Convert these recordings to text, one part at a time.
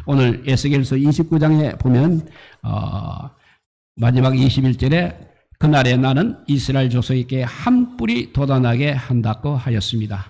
오늘 에스겔서 29장에 보면 마지막 21절에 그날에 나는 이스라엘 족속에게 한 뿔이 돋아나게 한다고 하였습니다.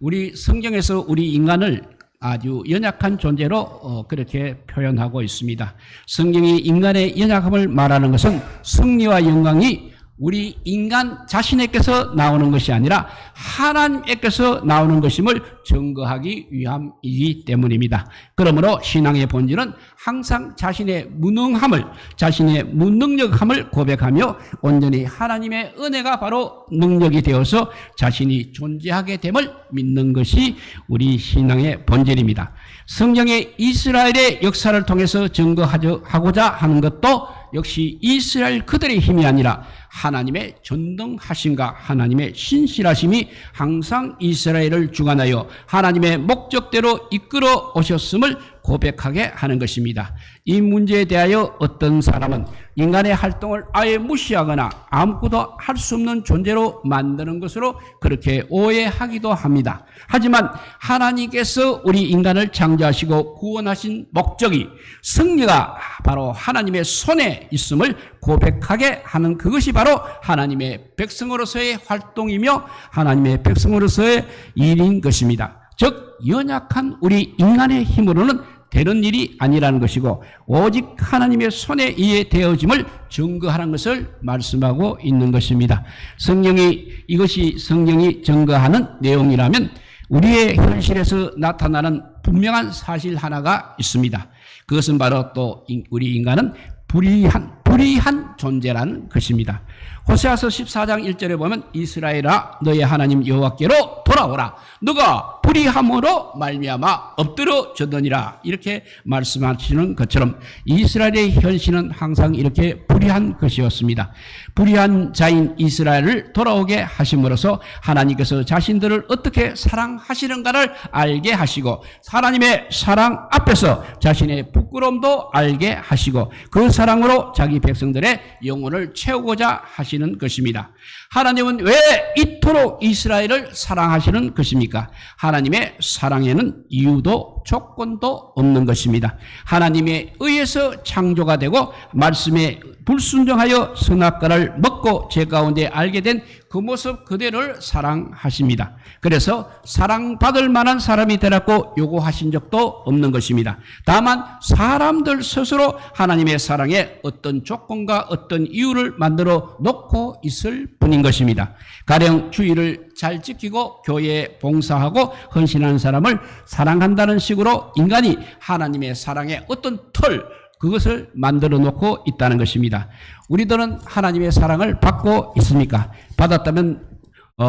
우리 성경에서 우리 인간을 아주 연약한 존재로 그렇게 표현하고 있습니다. 성경이 인간의 연약함을 말하는 것은 승리와 영광이 우리 인간 자신에게서 나오는 것이 아니라 하나님께서 나오는 것임을 증거하기 위함이기 때문입니다. 그러므로 신앙의 본질은 항상 자신의 무능함을, 자신의 무능력함을 고백하며 온전히 하나님의 은혜가 바로 능력이 되어서 자신이 존재하게 됨을 믿는 것이 우리 신앙의 본질입니다. 성경의 이스라엘의 역사를 통해서 증거하고자 하는 것도 역시 이스라엘 그들의 힘이 아니라 하나님의 전능하심과 하나님의 신실하심이 항상 이스라엘을 주관하여 하나님의 목적대로 이끌어 오셨음을 고백하게 하는 것입니다. 이 문제에 대하여 어떤 사람은 인간의 활동을 아예 무시하거나 아무것도 할 수 없는 존재로 만드는 것으로 그렇게 오해하기도 합니다. 하지만 하나님께서 우리 인간을 창조하시고 구원하신 목적이 승리가 바로 하나님의 손에 있음을 고백하게 하는 그것이 바로 하나님의 백성으로서의 활동이며 하나님의 백성으로서의 일인 것입니다. 즉 연약한 우리 인간의 힘으로는 되는 일이 아니라는 것이고 오직 하나님의 손에 의해 되어짐을 증거하는 것을 말씀하고 있는 것입니다. 이것이 성경이 증거하는 내용이라면 우리의 현실에서 나타나는 분명한 사실 하나가 있습니다. 그것은 바로 또 우리 인간은 불의한 존재라는 것입니다. 호세아서 14장 1절에 보면 이스라엘아 너의 하나님 여호와께로 돌아오라 너가 불의함으로 말미암아 엎드러졌느니라 이렇게 말씀하시는 것처럼 이스라엘의 현실은 항상 이렇게 불의한 것이었습니다. 불의한 자인 이스라엘을 돌아오게 하심으로써 하나님께서 자신들을 어떻게 사랑하시는가를 알게 하시고 하나님의 사랑 앞에서 자신의 부끄러움도 알게 하시고 그 사랑으로 자기 백성들의 영혼을 채우고자 하시는 것입니다. 하나님은 왜 이토록 이스라엘을 사랑하시는 것입니까? 하나님의 사랑에는 이유도 조건도 없는 것입니다. 하나님에 의해서 창조가 되고 말씀에 불순종하여 선악과를 먹고 죄 가운데 알게 된 그 모습 그대로를 사랑하십니다. 그래서 사랑받을 만한 사람이 되라고 요구하신 적도 없는 것입니다. 다만 사람들 스스로 하나님의 사랑에 어떤 조건과 어떤 이유를 만들어 놓고 있을 뿐인 것입니다. 가령 주의를 잘 지키고 교회에 봉사하고 헌신하는 사람을 사랑한다는 식으로 인간이 하나님의 사랑에 어떤 그것을 만들어 놓고 있다는 것입니다. 우리들은 하나님의 사랑을 받고 있습니까? 받았다면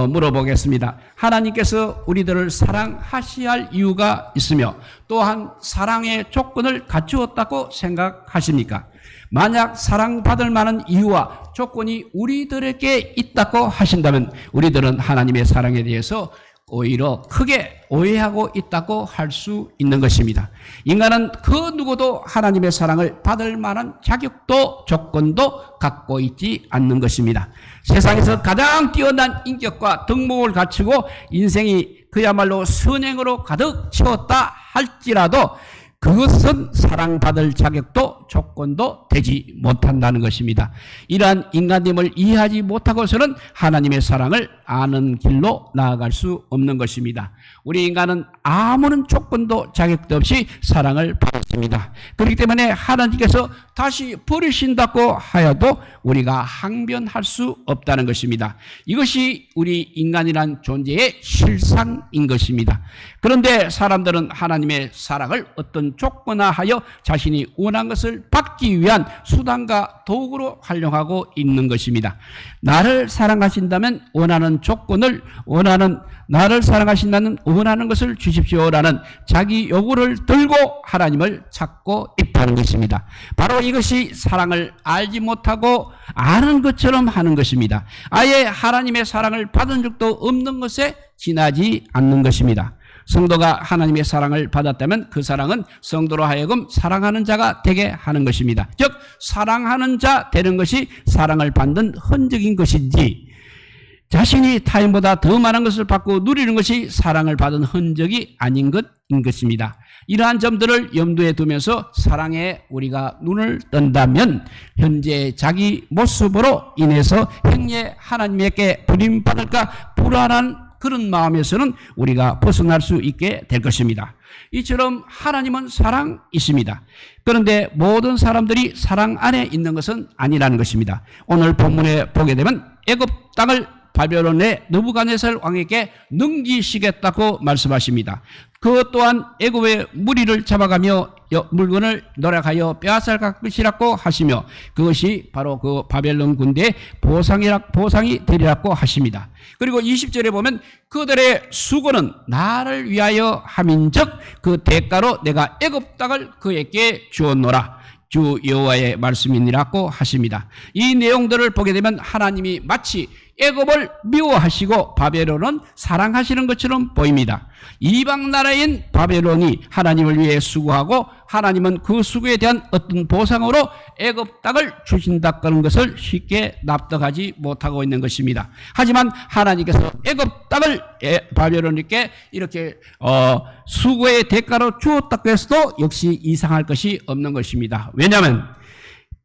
물어보겠습니다. 하나님께서 우리들을 사랑하셔야 할 이유가 있으며 또한 사랑의 조건을 갖추었다고 생각하십니까? 만약 사랑받을 만한 이유와 조건이 우리들에게 있다고 하신다면 우리들은 하나님의 사랑에 대해서 오히려 크게 오해하고 있다고 할 수 있는 것입니다. 인간은 그 누구도 하나님의 사랑을 받을 만한 자격도 조건도 갖고 있지 않는 것입니다. 세상에서 가장 뛰어난 인격과 덕목을 갖추고 인생이 그야말로 선행으로 가득 채웠다 할지라도 그것은 사랑받을 자격도 조건도 되지 못한다는 것입니다. 이러한 인간됨을 이해하지 못하고서는 하나님의 사랑을 아는 길로 나아갈 수 없는 것입니다. 우리 인간은 아무런 조건도 자격도 없이 사랑을 받았습니다. 그렇기 때문에 하나님께서 다시 버리신다고 하여도 우리가 항변할 수 없다는 것입니다. 이것이 우리 인간이란 존재의 실상인 것입니다. 그런데 사람들은 하나님의 사랑을 어떤 조건화하여 자신이 원한 것을 받기 위한 수단과 도구로 활용하고 있는 것입니다. 나를 사랑하신다면 원하는 조건을 나를 사랑하신다는 원하는 것을 주십시오라는 자기 요구를 들고 하나님을 찾고 있다는 것입니다. 바로 이것이 사랑을 알지 못하고 아는 것처럼 하는 것입니다. 아예 하나님의 사랑을 받은 적도 없는 것에 지나지 않는 것입니다. 성도가 하나님의 사랑을 받았다면 그 사랑은 성도로 하여금 사랑하는 자가 되게 하는 것입니다. 즉 사랑하는 자 되는 것이 사랑을 받는 흔적인 것인지 자신이 타인보다 더 많은 것을 받고 누리는 것이 사랑을 받은 흔적이 아닌 것인 것입니다. 이러한 점들을 염두에 두면서 사랑에 우리가 눈을 뜬다면 현재 자기 모습으로 인해서 행여 하나님에게 버림받을까 불안한 그런 마음에서는 우리가 벗어날 수 있게 될 것입니다. 이처럼 하나님은 사랑이십니다. 그런데 모든 사람들이 사랑 안에 있는 것은 아니라는 것입니다. 오늘 본문에 보게 되면 애굽 땅을 바벨론의 느부갓네살 왕에게 넘기시겠다고 말씀하십니다. 그것 또한 애굽의 무리를 잡아가며 물건을 노력하여 빼앗아갈 것이라고 하시며 그것이 바로 그 바벨론 군대의 보상이 되리라고 하십니다. 그리고 20절에 보면 그들의 수고는 나를 위하여 함인즉 그 대가로 내가 애굽 땅을 그에게 주었노라. 주 여호와의 말씀이니라고 하십니다. 이 내용들을 보게 되면 하나님이 마치 애굽을 미워하시고 바벨론은 사랑하시는 것처럼 보입니다. 이방 나라인 바벨론이 하나님을 위해 수고하고 하나님은 그 수고에 대한 어떤 보상으로 애굽 땅을 주신다는 것을 쉽게 납득하지 못하고 있는 것입니다. 하지만 하나님께서 애굽 땅을 바벨론에게 이렇게 수고의 대가로 주었다고 해서도 역시 이상할 것이 없는 것입니다. 왜냐하면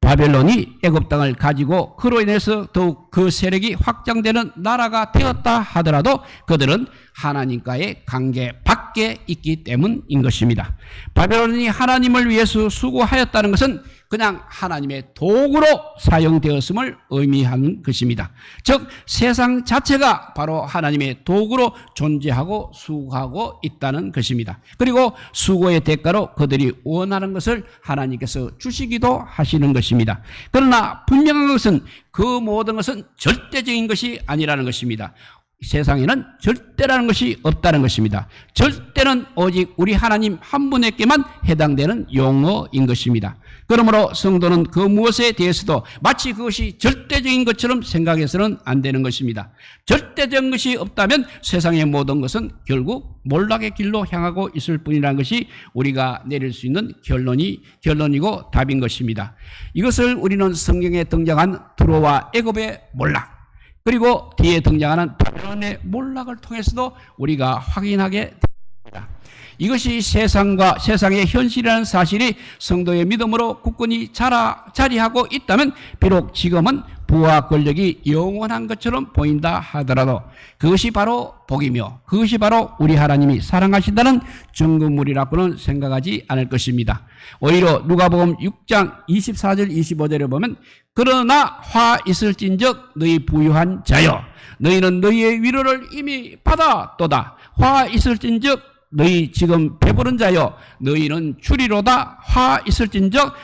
바벨론이 애굽 땅을 가지고 그로 인해서 더욱 그 세력이 확장되는 나라가 되었다 하더라도 그들은 하나님과의 관계 밖에 있기 때문인 것입니다. 바벨론이 하나님을 위해서 수고하였다는 것은 그냥 하나님의 도구로 사용되었음을 의미하는 것입니다. 즉 세상 자체가 바로 하나님의 도구로 존재하고 수고하고 있다는 것입니다. 그리고 수고의 대가로 그들이 원하는 것을 하나님께서 주시기도 하시는 것입니다. 그러나 분명한 것은 그 모든 것은 절대적인 것이 아니라는 것입니다. 세상에는 절대라는 것이 없다는 것입니다. 절대는 오직 우리 하나님 한 분에게만 해당되는 용어인 것입니다. 그러므로 성도는 그 무엇에 대해서도 마치 그것이 절대적인 것처럼 생각해서는 안 되는 것입니다. 절대적인 것이 없다면 세상의 모든 것은 결국 몰락의 길로 향하고 있을 뿐이라는 것이 우리가 내릴 수 있는 결론이고 답인 것입니다. 이것을 우리는 성경에 등장한 두로와 애굽의 몰락 그리고 뒤에 등장하는 바벨론의 몰락을 통해서도 우리가 확인하게 됩니다. 이것이 세상의 현실이라는 사실이 성도의 믿음으로 굳건히 자리하고 있다면 비록 지금은 부와 권력이 영원한 것처럼 보인다 하더라도 그것이 바로 복이며 그것이 바로 우리 하나님이 사랑하신다는 증거물이라고는 생각하지 않을 것입니다. 오히려 누가복음 6장 24절 25절에 보면 그러나 화 있을진적 너희 부유한 자여 너희는 너희의 위로를 이미 받았도다. 화 있을진적 너희 지금 배부른 자여 너희는 주리로다. 화 있을진적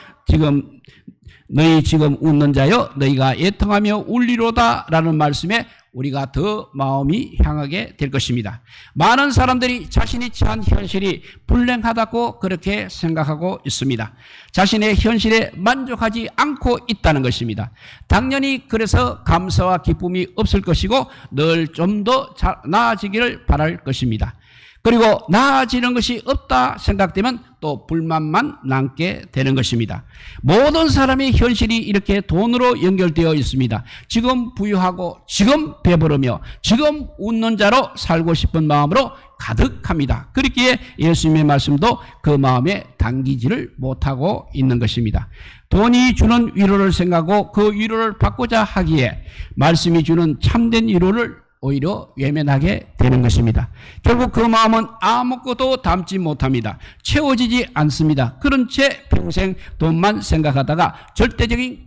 너희 지금 웃는 자여 너희가 애통하며 울리로다 라는 말씀에 우리가 더 마음이 향하게 될 것입니다. 많은 사람들이 자신이 처한 현실이 불행하다고 그렇게 생각하고 있습니다. 자신의 현실에 만족하지 않고 있다는 것입니다. 당연히 그래서 감사와 기쁨이 없을 것이고 늘 좀 더 나아지기를 바랄 것입니다. 그리고 나아지는 것이 없다 생각되면 또 불만만 남게 되는 것입니다. 모든 사람의 현실이 이렇게 돈으로 연결되어 있습니다. 지금 부유하고 지금 배부르며 지금 웃는 자로 살고 싶은 마음으로 가득합니다. 그렇기에 예수님의 말씀도 그 마음에 당기지를 못하고 있는 것입니다. 돈이 주는 위로를 생각하고 그 위로를 받고자 하기에 말씀이 주는 참된 위로를 오히려 외면하게 되는 것입니다. 결국 그 마음은 아무것도 담지 못합니다. 채워지지 않습니다. 그런 채 평생 돈만 생각하다가 절대적인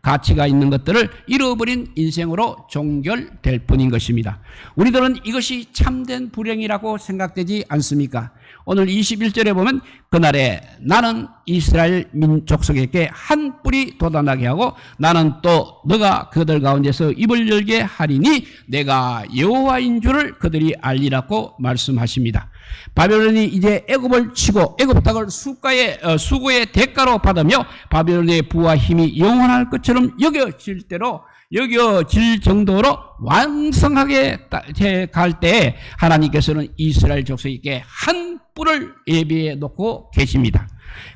가치가 있는 것들을 잃어버린 인생으로 종결될 뿐인 것입니다. 우리들은 이것이 참된 불행이라고 생각되지 않습니까? 오늘 21절에 보면 그날에 나는 이스라엘 민족속에게 한 뿔이 돋아나게 하고 나는 또 너가 그들 가운데서 입을 열게 하리니 내가 여호와인 줄을 그들이 알리라고 말씀하십니다. 바벨론이 이제 애굽을 치고 애굽 땅을 수고의 대가로 받으며 바벨론의 부와 힘이 영원할 것처럼 여겨질 정도로 왕성하게 갈 때 하나님께서는 이스라엘 족속에게 한 뿔을 예비해 놓고 계십니다.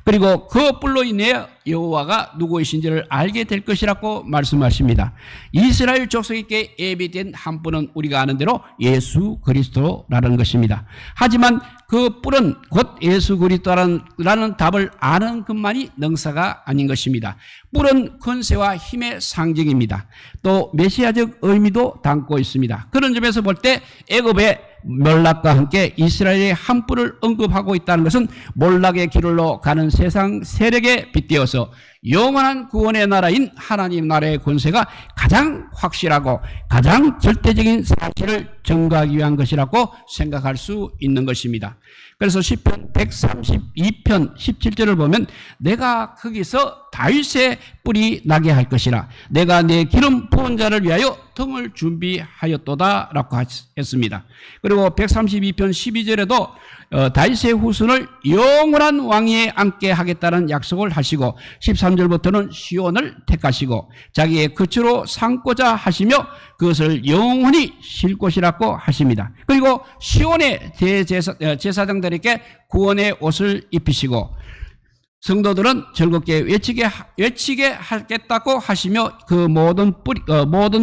그리고 그 뿔로 인해 여호와가 누구이신지를 알게 될 것이라고 말씀하십니다. 이스라엘 족속에게 예비된 한 뿔은 우리가 아는 대로 예수 그리스도라는 것입니다. 하지만 그 뿔은 곧 예수 그리스도라는 답을 아는 것만이 능사가 아닌 것입니다. 뿔은 권세와 힘의 상징입니다. 또 메시아적 의미도 담고 있습니다. 그런 점에서 볼 때 애굽의 몰락과 함께 이스라엘의 한 뿔을 언급하고 있다는 것은 몰락의 길로 가는 세상 세력에 빗대어서 영원한 구원의 나라인 하나님 나라의 권세가 가장 확실하고 가장 절대적인 사실을 증거하기 위한 것이라고 생각할 수 있는 것입니다. 그래서 시편 132편 17절을 보면 내가 거기서 다윗의 뿔이 나게 할 것이라 내가 내 기름 부은 자를 위하여 등을 준비하였도다 라고 했습니다. 그리고 132편 12절에도 다윗의 후손을 영원한 왕위에 앉게 하겠다는 약속을 하시고 13절부터는 시온을 택하시고 자기의 거처로 삼고자 하시며 그것을 영원히 쉴 곳이라고 하십니다. 그리고 시온의 제사장들에게 구원의 옷을 입히시고 성도들은 즐겁게 외치게 하겠다고 하시며 그 모든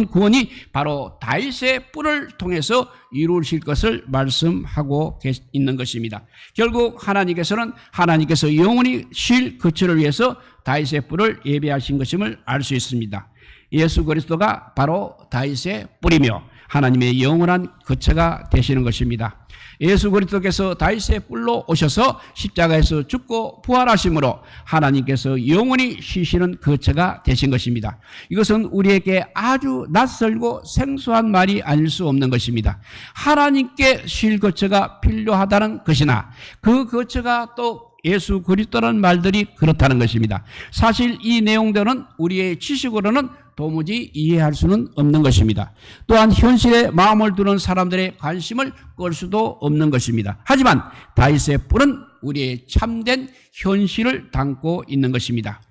구원이 바로 다윗의 뿔을 통해서 이루어질 것을 말씀하고 있는 것입니다. 결국 하나님께서 영원히 쉴 거처를 위해서 다윗의 뿔을 예비하신 것임을 알 수 있습니다. 예수 그리스도가 바로 다윗의 뿔이며 하나님의 영원한 거처가 되시는 것입니다. 예수 그리스도께서 다윗의 뿔로 오셔서 십자가에서 죽고 부활하심으로 하나님께서 영원히 쉬시는 거처가 되신 것입니다. 이것은 우리에게 아주 낯설고 생소한 말이 아닐 수 없는 것입니다. 하나님께 쉴 거처가 필요하다는 것이나 그 거처가 또 예수 그리스도라는 말들이 그렇다는 것입니다. 사실 이 내용들은 우리의 지식으로는 도무지 이해할 수는 없는 것입니다. 또한 현실에 마음을 두는 사람들의 관심을 끌 수도 없는 것입니다. 하지만 다윗의 뿔은 우리의 참된 현실을 담고 있는 것입니다.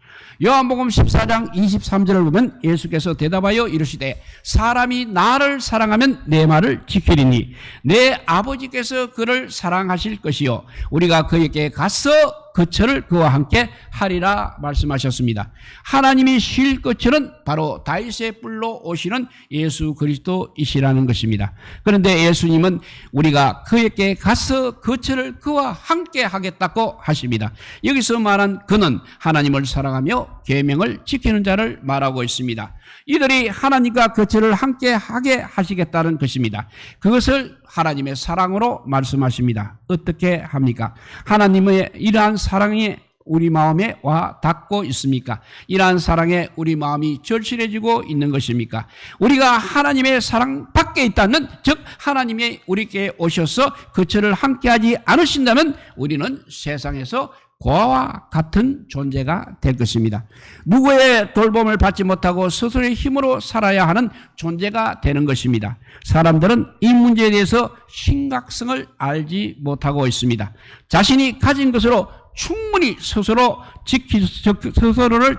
요한복음 14장 23절을 보면 예수께서 대답하여 이르시되 사람이 나를 사랑하면 내 말을 지키리니 내 아버지께서 그를 사랑하실 것이요 우리가 그에게 가서 거처를 그와 함께 하리라 말씀하셨습니다. 하나님이 쉴 거처는 바로 다윗의 뿔로 오시는 예수 그리스도이시라는 것입니다. 그런데 예수님은 우리가 그에게 가서 거처를 그와 함께 하겠다고 하십니다. 여기서 말한 그는 하나님을 사랑하며 계명을 지키는 자를 말하고 있습니다. 이들이 하나님과 거처를 함께 하게 하시겠다는 것입니다. 그것을 하나님의 사랑으로 말씀하십니다. 어떻게 합니까? 하나님의 이러한 사랑이 우리 마음에 와 닿고 있습니까? 이러한 사랑에 우리 마음이 절실해지고 있는 것입니까? 우리가 하나님의 사랑 밖에 있다면, 즉 하나님이 우리에게 오셔서 거처를 함께하지 않으신다면 우리는 세상에서 고아와 같은 존재가 될 것입니다. 누구의 돌봄을 받지 못하고 스스로의 힘으로 살아야 하는 존재가 되는 것입니다. 사람들은 이 문제에 대해서 심각성을 알지 못하고 있습니다. 자신이 가진 것으로 충분히 스스로를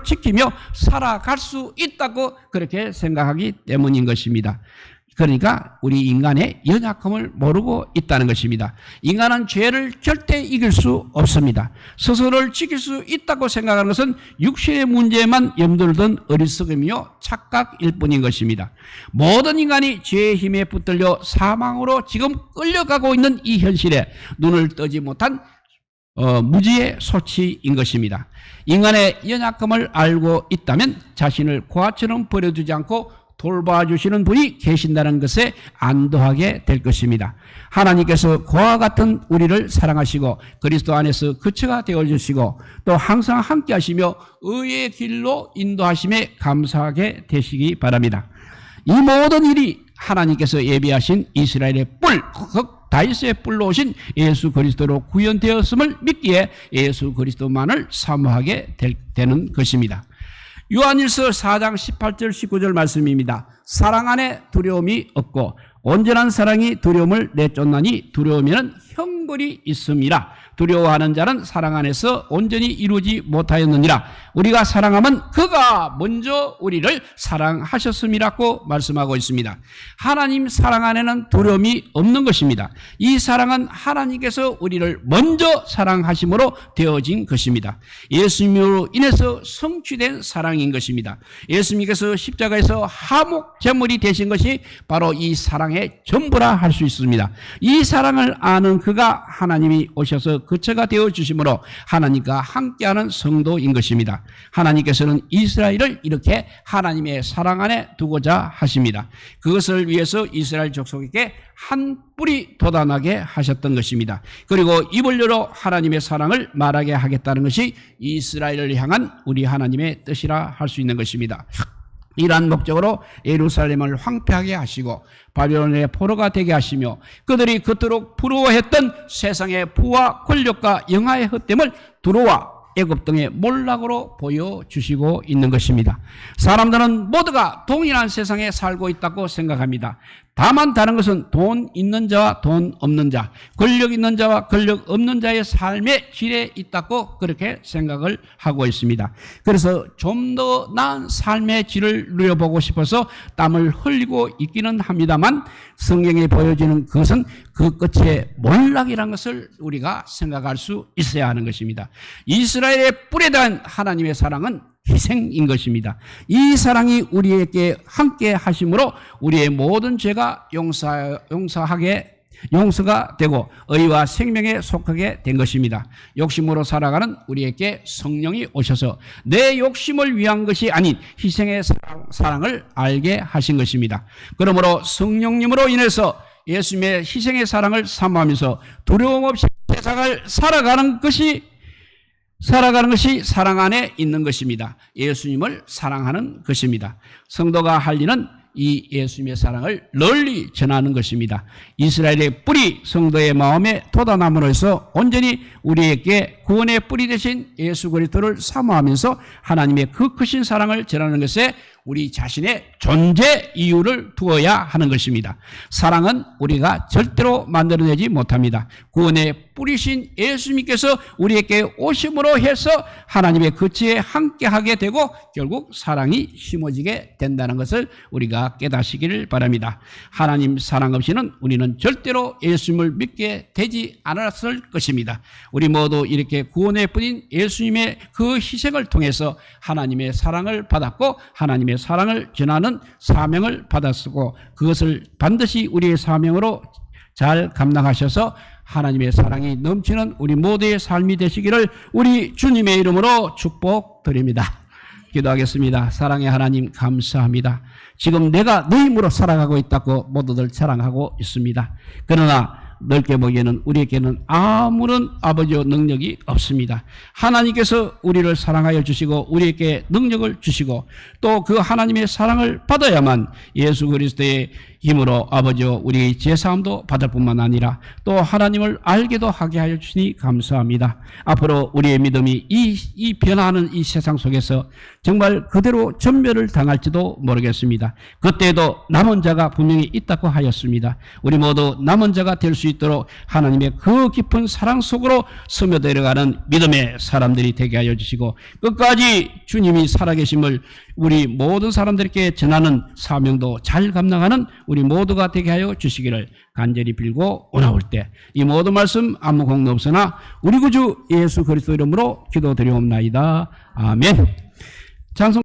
지키며 살아갈 수 있다고 그렇게 생각하기 때문인 것입니다. 그러니까 우리 인간의 연약함을 모르고 있다는 것입니다. 인간은 죄를 절대 이길 수 없습니다. 스스로를 지킬 수 있다고 생각하는 것은 육신의 문제에만 염두를 둔 어리석음이요 착각일 뿐인 것입니다. 모든 인간이 죄의 힘에 붙들려 사망으로 지금 끌려가고 있는 이 현실에 눈을 뜨지 못한 무지의 소치인 것입니다. 인간의 연약함을 알고 있다면 자신을 고아처럼 버려두지 않고 돌봐주시는 분이 계신다는 것에 안도하게 될 것입니다. 하나님께서 고아 같은 우리를 사랑하시고 그리스도 안에서 거처가 되어주시고 또 항상 함께 하시며 의의 길로 인도하심에 감사하게 되시기 바랍니다. 이 모든 일이 하나님께서 예비하신 이스라엘의 뿔, 다윗의 뿔로 오신 예수 그리스도로 구현되었음을 믿기에 예수 그리스도만을 사모하게 되는 것입니다. 요한일서 4장 18절 19절 말씀입니다. 사랑 안에 두려움이 없고 온전한 사랑이 두려움을 내쫓나니 두려움에는 형벌이 있음이라. 두려워하는 자는 사랑 안에서 온전히 이루지 못하였느니라. 우리가 사랑하면 그가 먼저 우리를 사랑하셨음이라고 말씀하고 있습니다. 하나님 사랑 안에는 두려움이 없는 것입니다. 이 사랑은 하나님께서 우리를 먼저 사랑하심으로 되어진 것입니다. 예수님으로 인해서 성취된 사랑인 것입니다. 예수님께서 십자가에서 화목 제물이 되신 것이 바로 이 사랑의 전부라 할 수 있습니다. 이 사랑을 아는 그가 하나님이 오셔서 거처가 되어 주심으로 하나님과 함께하는 성도인 것입니다. 하나님께서는 이스라엘을 이렇게 하나님의 사랑 안에 두고자 하십니다. 그것을 위해서 이스라엘 족속에게 한 뿌리 돋아나게 하셨던 것입니다. 그리고 입을 열어 하나님의 사랑을 말하게 하겠다는 것이 이스라엘을 향한 우리 하나님의 뜻이라 할 수 있는 것입니다. 이러한 목적으로 예루살렘을 황폐하게 하시고 바벨론의 포로가 되게 하시며 그들이 그토록 부러워했던 세상의 부와 권력과 영화의 헛됨을 두로와 애굽 등의 몰락으로 보여주시고 있는 것입니다. 사람들은 모두가 동일한 세상에 살고 있다고 생각합니다. 다만 다른 것은 돈 있는 자와 돈 없는 자, 권력 있는 자와 권력 없는 자의 삶의 질에 있다고 그렇게 생각을 하고 있습니다. 그래서 좀 더 나은 삶의 질을 누려보고 싶어서 땀을 흘리고 있기는 합니다만 성경에 보여지는 그것은 그 끝에 몰락이라는 것을 우리가 생각할 수 있어야 하는 것입니다. 이스라엘의 뿔에 대한 하나님의 사랑은 희생인 것입니다. 이 사랑이 우리에게 함께 하심으로 우리의 모든 죄가 용서가 되고 의와 생명에 속하게 된 것입니다. 욕심으로 살아가는 우리에게 성령이 오셔서 내 욕심을 위한 것이 아닌 희생의 사랑을 알게 하신 것입니다. 그러므로 성령님으로 인해서 예수님의 희생의 사랑을 사모하면서 두려움 없이 세상을 살아가는 것이 사랑 안에 있는 것입니다. 예수님을 사랑하는 것입니다. 성도가 할 일은 이 예수님의 사랑을 널리 전하는 것입니다. 이스라엘의 뿌리 성도의 마음에 돋아남으로 해서 온전히 우리에게 구원의 뿌리 되신 예수 그리스도를 사모하면서 하나님의 그 크신 사랑을 전하는 것에 우리 자신의 존재 이유를 두어야 하는 것입니다. 사랑은 우리가 절대로 만들어내지 못합니다. 구원의 뿌리신 예수님께서 우리에게 오심으로 해서 하나님의 거처에 함께하게 되고 결국 사랑이 심어지게 된다는 것을 우리가 깨닫시기를 바랍니다. 하나님 사랑 없이는 우리는 절대로 예수님을 믿게 되지 않았을 것입니다. 우리 모두 이렇게 구원의 뿌린 예수님의 그 희생을 통해서 하나님의 사랑을 받았고 하나님의 사랑을 전하는 사명을 받았고 그것을 반드시 우리의 사명으로 잘 감당하셔서 하나님의 사랑이 넘치는 우리 모두의 삶이 되시기를 우리 주님의 이름으로 축복드립니다. 기도하겠습니다. 사랑의 하나님 감사합니다. 지금 내가 내 힘으로 살아가고 있다고 모두들 자랑하고 있습니다. 그러나 넓게 보기에는 우리에게는 아무런 아버지의 능력이 없습니다. 하나님께서 우리를 사랑하여 주시고 우리에게 능력을 주시고 또 그 하나님의 사랑을 받아야만 예수 그리스도의 힘으로 아버지여 우리 제사함도 받을 뿐만 아니라 또 하나님을 알게도 하게 하여 주시니 감사합니다. 앞으로 우리의 믿음이 이 변화하는 이 세상 속에서 정말 그대로 전멸을 당할지도 모르겠습니다. 그때에도 남은 자가 분명히 있다고 하였습니다. 우리 모두 남은 자가 될 수 있도록 하나님의 그 깊은 사랑 속으로 스며들어가는 믿음의 사람들이 되게 하여 주시고 끝까지 주님이 살아계심을 우리 모든 사람들에게 전하는 사명도 잘 감당하는 우리 모두가 되게 하여 주시기를 간절히 빌고 오나올 때 이 모든 말씀 아무 공도 없으나 우리 구주 예수 그리스도 이름으로 기도드리옵나이다. 아멘. 찬송